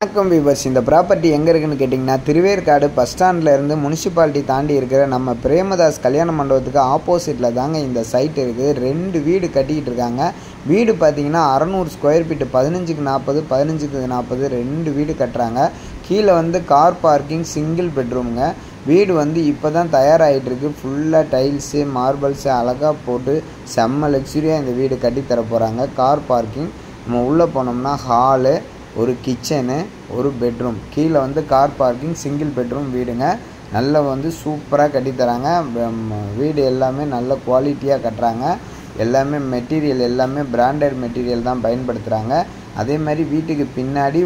வணக்கம் வியூவர்ஸ், இந்த ப்ராப்பர்ட்டி எங்கே இருக்குன்னு கேட்டிங்கன்னா திருவேற்காடு பஸ் ஸ்டாண்டில் இருந்து முனிசிபாலிட்டி தாண்டி இருக்கிற நம்ம பிரேமதாஸ் கல்யாண மண்டபத்துக்கு ஆப்போசிட்டில் தாங்க இந்த சைட் இருக்குது. 2 வீடு கட்டிக்கிட்டு இருக்காங்க. வீடு பார்த்தீங்கன்னா 600 ஸ்கொயர் ஃபீட்டு, 15க்கு 40 15க்கு 40 2 வீடு கட்டுறாங்க. கீழே வந்து கார் பார்க்கிங், சிங்கிள் பெட்ரூமுங்க. வீடு வந்து இப்போ தான் தயாராகிட்டு இருக்குது. ஃபுல்லாக டைல்ஸு மார்பிள்ஸு அழகாக போட்டு செம்ம லக்ஸுரியாக இந்த வீடு கட்டி தர போகிறாங்க. கார் பார்க்கிங், நம்ம உள்ளே போனோம்னா ஹாலு, ஒரு கிச்சனு, ஒரு பெட்ரூம், கீழே வந்து கார் பார்க்கிங், சிங்கிள் பெட்ரூம் வீடுங்க. நல்லா வந்து சூப்பராக கட்டித்தராங்க. வீடு எல்லாமே நல்ல குவாலிட்டியாக கட்டுறாங்க. எல்லாமே மெட்டீரியல் எல்லாமே பிராண்டட் மெட்டீரியல் தான் பயன்படுத்துகிறாங்க. அதே மாதிரி வீட்டுக்கு பின்னாடி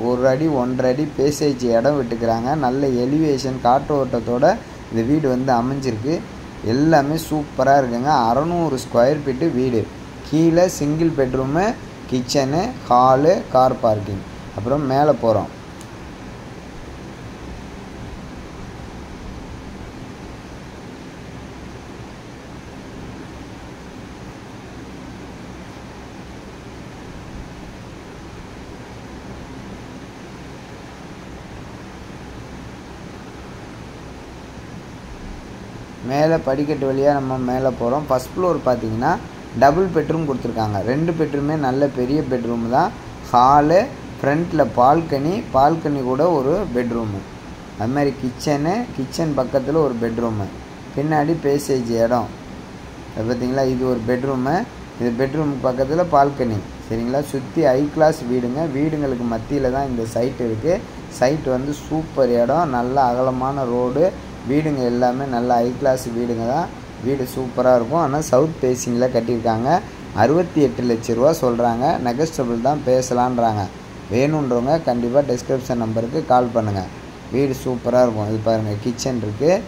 ஒரு அடி 1.5 அடி பேசேஜ் இடம் விட்டுக்கிறாங்க. நல்ல எலிவேஷன் காற்றோட்டத்தோட இந்த வீடு வந்து அமைஞ்சிருக்கு. எல்லாமே சூப்பராக இருக்குங்க. 600 ஸ்கொயர் ஃபீட்டு வீடு. கீழே single bedroom, kitchen, hall, car parking. அப்புறம் மேலே போகிறோம். மேலே படிக்கட்டு வழியாக நம்ம மேலே போகிறோம். ஃபஸ்ட் ஃப்ளோர் பார்த்தீங்கன்னா டபுள் பெட்ரூம் கொடுத்துருக்காங்க. 2 பெட்ரூமே நல்ல பெரிய பெட்ரூம் தான். ஹாலு, ஃப்ரண்ட்டில் பால்கனி கூட ஒரு பெட்ரூமு. அது மாதிரி கிச்சன் பக்கத்தில் ஒரு பெட்ரூமு, பின்னாடி பேசேஜ் இடம். அது பார்த்திங்களா, இது ஒரு பெட்ரூமு. இது பெட்ரூமுக்கு பக்கத்தில் பால்கனி. சரிங்களா, சுற்றி ஹை கிளாஸ் வீடுங்க. வீடுங்களுக்கு மத்தியில் தான் இந்த சைட் இருக்குது. சைட் வந்து சூப்பர் இடம், நல்ல அகலமான ரோடு. வீடுங்க எல்லாமே நல்ல ஹை கிளாஸ் வீடுங்க தான். வீடு சூப்பராக இருக்கும். ஆனால் சவுத் ஃபேஸிங்கில் கட்டியிருக்காங்க. 68 லட்ச ரூபா சொல்கிறாங்க. நெகஸ்டபிள் தான், பேசலான்றாங்க. வேணுன்றவங்க கண்டிப்பாக டிஸ்கிரிப்ஷன் நம்பருக்கு கால் பண்ணுங்கள். வீடு சூப்பராக இருக்கும். இது பாருங்கள், கிச்சன் இருக்குது.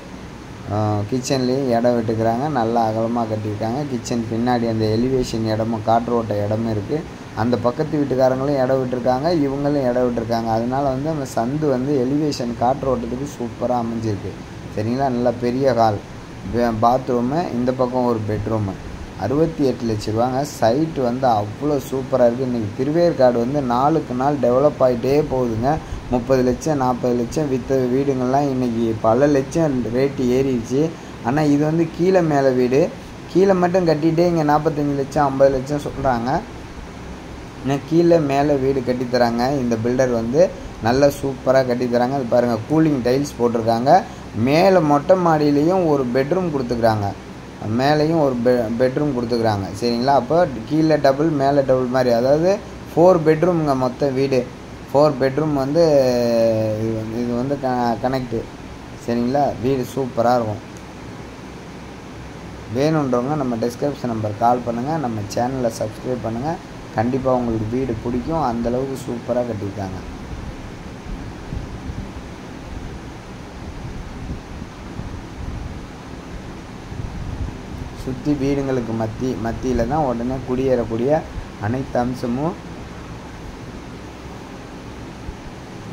கிச்சன்லேயும் இடம் விட்டுக்கிறாங்க. நல்லா அகலமாக கட்டியிருக்காங்க. கிச்சன் பின்னாடி அந்த எலிவேஷன் இடமும் காற்றோட்ட இடமும் இருக்குது. அந்த பக்கத்து வீட்டுக்காரங்களும் இடம் விட்டுருக்காங்க, இவங்களும் இடம் விட்டுருக்காங்க. அதனால் வந்து அந்த சந்து வந்து எலிவேஷன் காற்றோட்டத்துக்கு சூப்பராக அமைஞ்சிருக்கு. சரிங்களா, நல்லா பெரிய ஹால், பாத்ரூமு, இந்த பக்கம் ஒரு பெட்ரூமு. 68 லட்ச ரூபாங்க. சைட்டு வந்து அவ்வளோ சூப்பராக இருக்குது. இன்றைக்கி திருவேற்காடு வந்து நாளுக்கு நாள் டெவலப் ஆகிட்டே போகுதுங்க. 30 லட்சம் 40 லட்சம் விற்ற வீடுங்கள்லாம் இன்றைக்கி பல லட்சம் ரேட்டு ஏறிடுச்சு. ஆனால் இது வந்து கீழே மேலே வீடு. கீழே மட்டும் கட்டிகிட்டே இங்கே 45 லட்சம் 50 லட்சம் சொல்கிறாங்க. இன்னும் கீழே மேலே வீடு கட்டித்தராங்க. இந்த பில்டர் வந்து நல்லா சூப்பராக கட்டித்தராங்க. அது பாருங்கள், கூலிங் டைல்ஸ் போட்டிருக்காங்க. மேலே மொட்டை மாடியிலையும் ஒரு பெட்ரூம் கொடுத்துக்கிறாங்க. மேலேயும் ஒரு பெட்ரூம் கொடுத்துக்கிறாங்க. சரிங்களா, அப்போ கீழே டபுள் மேலே டபுள் மாதிரி, அதாவது 4 பெட்ரூமுங்க மொத்த வீடு. 4 பெட்ரூம் வந்து இது வந்து கனெக்டு. சரிங்களா, வீடு சூப்பராக இருக்கும். வேணுன்றவங்க நம்ம டிஸ்கிரிப்ஷன் நம்பர் கால் பண்ணுங்கள். நம்ம சேனலை சப்ஸ்கிரைப் பண்ணுங்கள். கண்டிப்பாக உங்களுக்கு வீடு பிடிக்கும். அந்தளவுக்கு சூப்பராக கட்டியிருக்காங்க. சுற்றி வீடுங்களுக்கு மத்தியில் தான் உடனே குடியேறக்கூடிய அனைத்து அம்சமும்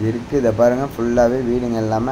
இருக்குது. இதை பாருங்கள், ஃபுல்லாகவே வீடுங்க எல்லாமே